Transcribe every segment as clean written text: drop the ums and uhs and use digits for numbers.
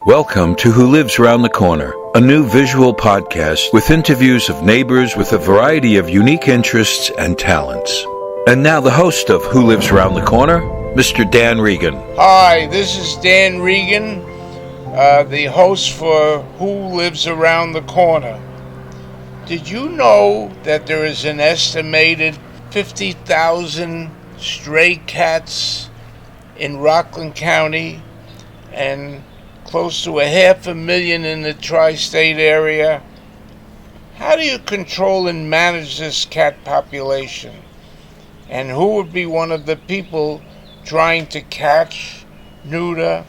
Welcome to Who Lives Around the Corner, a new visual podcast with interviews of neighbors with a variety of unique interests and talents. And now the host of Who Lives Around the Corner, Mr. Dan Regan. Hi, this is Dan Regan, the host for Who Lives Around the Corner. Did you know that there is an estimated 50,000 stray cats in Rockland County and close to 500,000 in the tri-state area? How do you control and manage this cat population? And who would be one of the people trying to catch, neuter,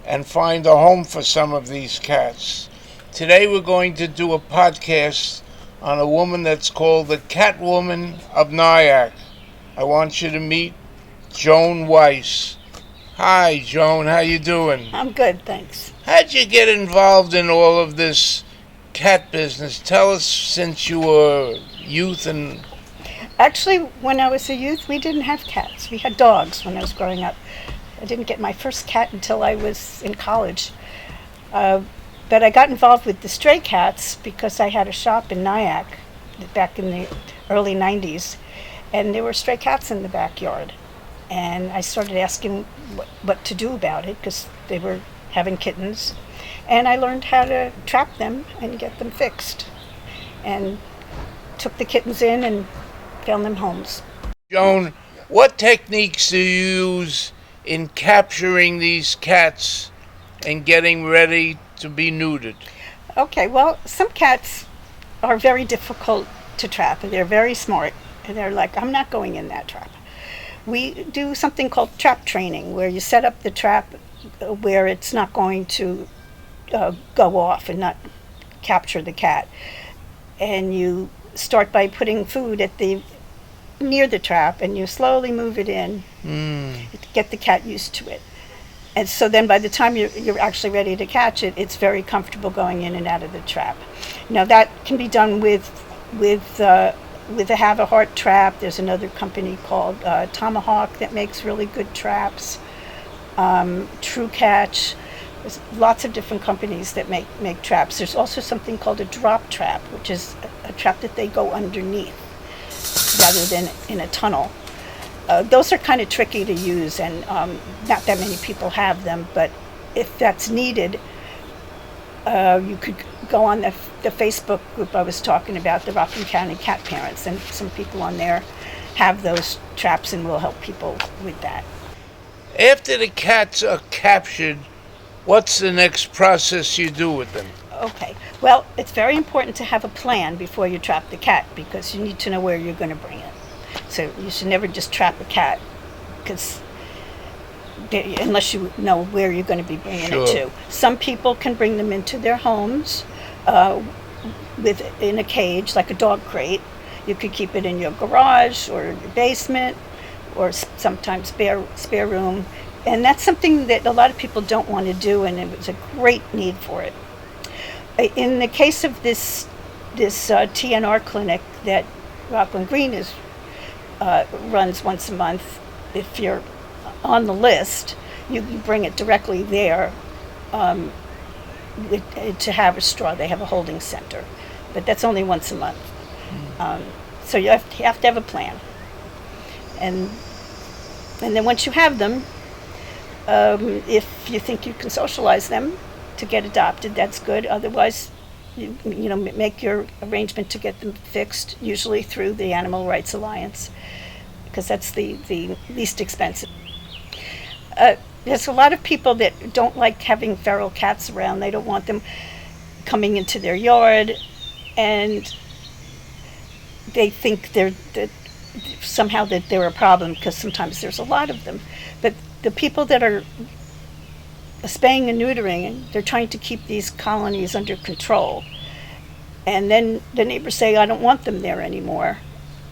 and find a home for some of these cats? Today we're going to do a podcast on a woman that's called the Cat Woman of Nyack. I want you to meet Joan Weiss. Hi, Joan. How you doing? I'm good, thanks. How'd you get involved in all of this cat business? Tell us since you were youth and... Actually, when I was a youth, we didn't have cats. We had dogs when I was growing up. I didn't get my first cat until I was in college. But I got involved with the stray cats because I had a shop in Nyack back in the early 90s, and there were stray cats in the backyard. And I started asking what to do about it because they were having kittens. And I learned how to trap them and get them fixed. And took the kittens in and found them homes. Joan, what techniques do you use in capturing these cats and getting ready to be neutered? Okay, well, some cats are very difficult to trap. They're very smart. And they're like, I'm not going in that trap. We do something called trap training, where you set up the trap where it's not going to go off and not capture the cat. And you start by putting food near the trap, and you slowly move it in to get the cat used to it. And so then by the time you're actually ready to catch it, it's very comfortable going in and out of the trap. Now that can be done with the Have a Heart trap. There's another company called Tomahawk that makes really good traps. True Catch. There's lots of different companies that make traps. There's also something called a drop trap, which is a trap that they go underneath rather than in a tunnel. Those are kind of tricky to use, and not that many people have them, but if that's needed, you could go on the Facebook group I was talking about, the Rockland County Cat Parents, and some people on there have those traps and will help people with that. After the cats are captured, what's the next process you do with them? Okay, well, it's very important to have a plan before you trap the cat, because you need to know where you're going to bring it. So you should never just trap a cat, because unless you know where you're going to be bringing it to. Some people can bring them into their homes in a cage, like a dog crate. You could keep it in your garage or your basement, or sometimes spare room. And that's something that a lot of people don't want to do, and it was a great need for it. In the case of this TNR clinic that Rockland Green runs once a month, if you're on the list, you bring it directly there to have a straw. They have a holding center, but that's only once a month. So you have to have a plan. And then once you have them, if you think you can socialize them to get adopted, that's good. Otherwise, you make your arrangement to get them fixed, usually through the Animal Rights Alliance, because that's the least expensive. There's a lot of people that don't like having feral cats around. They don't want them coming into their yard, and they think that somehow they're a problem, because sometimes there's a lot of them. But the people that are spaying and neutering, they're trying to keep these colonies under control. And then the neighbors say, I don't want them there anymore.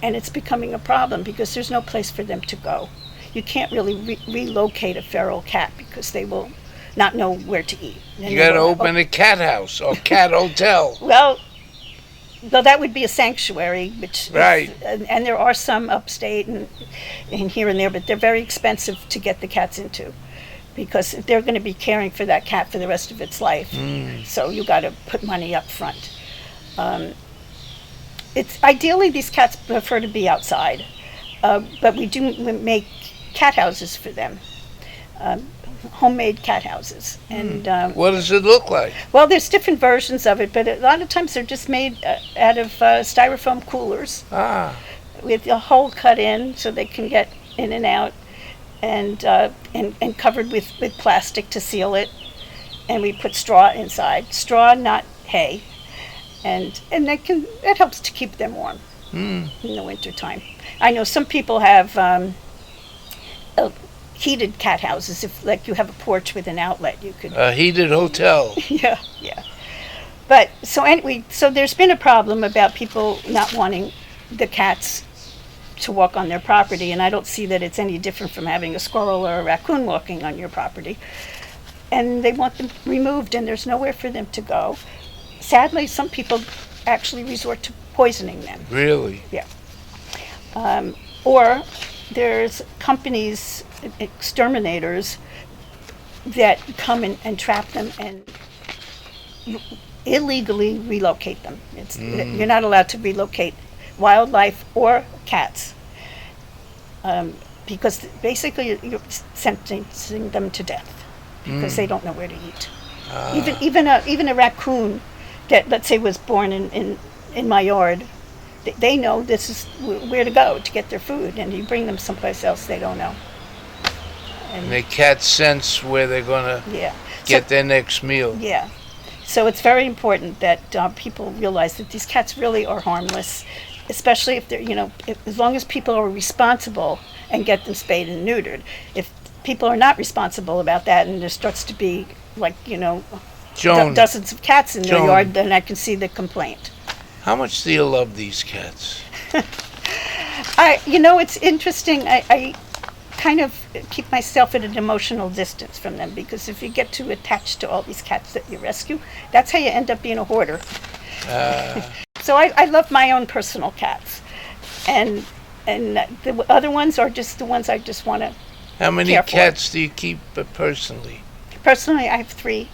And it's becoming a problem because there's no place for them to go. You can't really relocate a feral cat because they will not know where to eat. You got to open a cat house or cat hotel. Well, that would be a sanctuary, which right. And there are some upstate and here and there, but they're very expensive to get the cats into. because they're going to be caring for that cat for the rest of its life. So you got to put money up front. It's ideally these cats prefer to be outside, but we do make cat houses for them, homemade cat houses. And what does it look like? well, there's different versions of it, but a lot of times they're just made out of styrofoam coolers with a hole cut in so they can get in and out, and covered with plastic to seal it. And we put straw inside. Straw, not hay. And it helps to keep them warm in the wintertime. I know some people have heated cat houses. If like you have a porch with an outlet, you could. A heated hotel. Yeah. But so anyway, so there's been a problem about people not wanting the cats to walk on their property, and I don't see that it's any different from having a squirrel or a raccoon walking on your property. And they want them removed, and there's nowhere for them to go. Sadly, some people actually resort to poisoning them. Really? Yeah. Or there's companies, exterminators, that come and trap them and illegally relocate them. You're not allowed to relocate wildlife or cats, because basically you're sentencing them to death because they don't know where to eat. Even a raccoon that, let's say, was born in my yard, they know this is where to go to get their food, and you bring them someplace else they don't know. And the cats sense where they're going to get their next meal. Yeah. So it's very important that people realize that these cats really are harmless, especially if they're, as long as people are responsible and get them spayed and neutered. If people are not responsible about that and there starts to be, like, Joan, dozens of cats in their yard, then I can see the complaint. How much do you love these cats? It's interesting. I kind of keep myself at an emotional distance from them, because if you get too attached to all these cats that you rescue, that's how you end up being a hoarder. So I love my own personal cats, and the other ones are just the ones I just want to. How many cats do you keep personally? Personally, I have 3.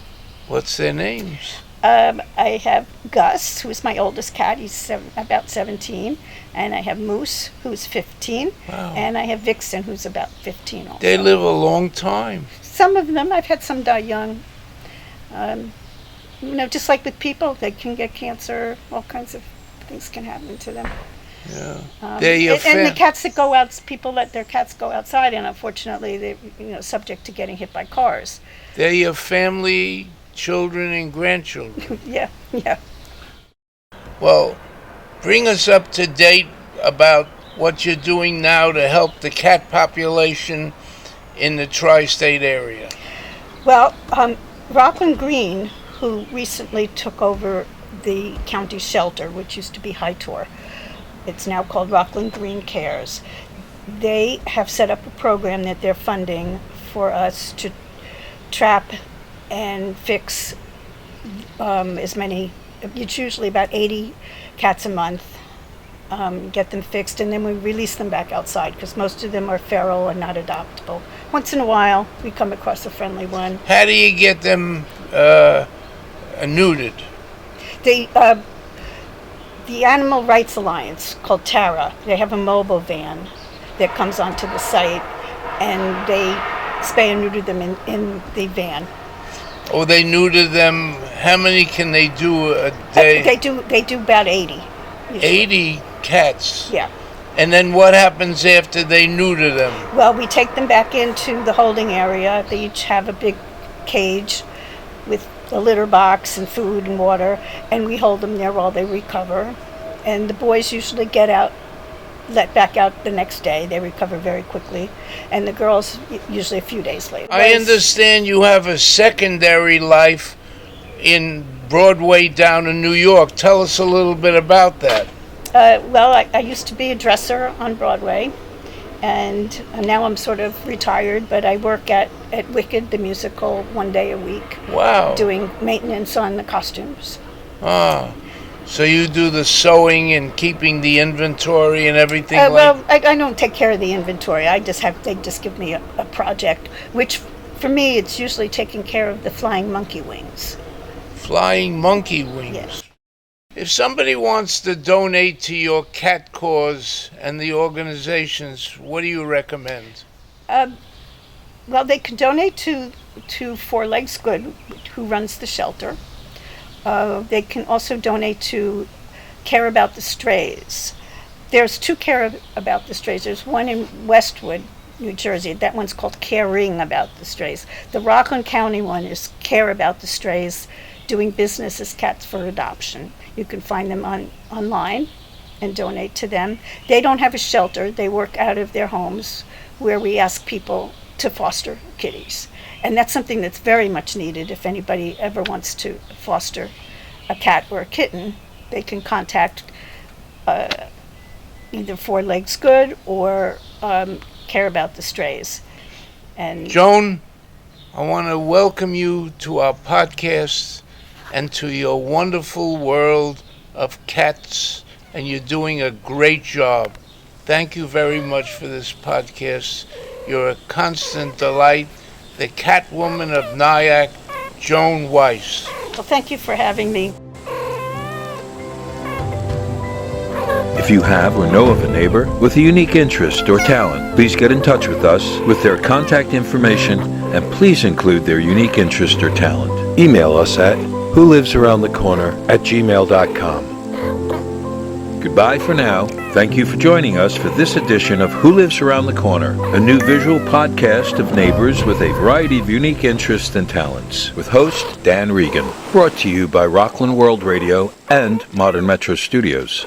What's their names? I have Gus, who's my oldest cat. He's about 17. And I have Moose, who's 15. Wow. And I have Vixen, who's about 15 also. They live a long time. Some of them, I've had some die young. Just like with people, they can get cancer. All kinds of things can happen to them. Yeah. And the cats that go out, people let their cats go outside, and unfortunately they're subject to getting hit by cars. They're your family, children, and grandchildren. Yeah. Well, bring us up to date about what you're doing now to help the cat population in the tri-state area. Well, Rockland Green, who recently took over the county shelter, which used to be Hightor, it's now called Rockland Green Cares. They have set up a program that they're funding for us to trap and fix as many, it's usually about 80 cats a month, get them fixed, and then we release them back outside, because most of them are feral and not adoptable. Once in a while, we come across a friendly one. How do you get them neutered? The Animal Rights Alliance, called TARA, they have a mobile van that comes onto the site, and they spay and neuter them in the van. Oh, they neuter them. How many can they do a day? They do about 80. Usually. 80 cats? Yeah. And then what happens after they neuter them? Well, we take them back into the holding area. They each have a big cage with a litter box and food and water, and we hold them there while they recover. And the boys usually let back out the next day. They recover very quickly, and the girls usually a few days later. I understand you have a secondary life in Broadway down in New York. Tell us a little bit about that. Well, I used to be a dresser on Broadway, and now I'm sort of retired, but I work at Wicked, the musical, 1 day a week. Wow. Doing maintenance on the costumes. So you do the sewing and keeping the inventory and everything Well, I don't take care of the inventory. They just give me a project, which For me, it's usually taking care of the flying monkey wings. Flying monkey wings. Yes. If somebody wants to donate to your cat cause and the organizations, what do you recommend? Well, they can donate to Four Legs Good, who runs the shelter. They can also donate to Care About the Strays. There's two Care About the Strays. There's one in Westwood, New Jersey. That one's called Caring About the Strays. The Rockland County one is Care About the Strays, doing business as Cats for Adoption. You can find them online and donate to them. They don't have a shelter. They work out of their homes, where we ask people to foster kitties. And that's something that's very much needed. If anybody ever wants to foster a cat or a kitten, they can contact either Four Legs Good or Care About the Strays. And Joan, I want to welcome you to our podcast and to your wonderful world of cats, and you're doing a great job. Thank you very much for this podcast. You're a constant delight. The Cat Woman of Nyack, Joan Weiss. well, thank you for having me. If you have or know of a neighbor with a unique interest or talent, please get in touch with us with their contact information, and please include their unique interest or talent. Email us at wholivesaroundthecorner@gmail.com. Goodbye for now. Thank you for joining us for this edition of Who Lives Around the Corner, a new visual podcast of neighbors with a variety of unique interests and talents, with host Dan Regan. Brought to you by Rockland World Radio and Modern Metro Studios.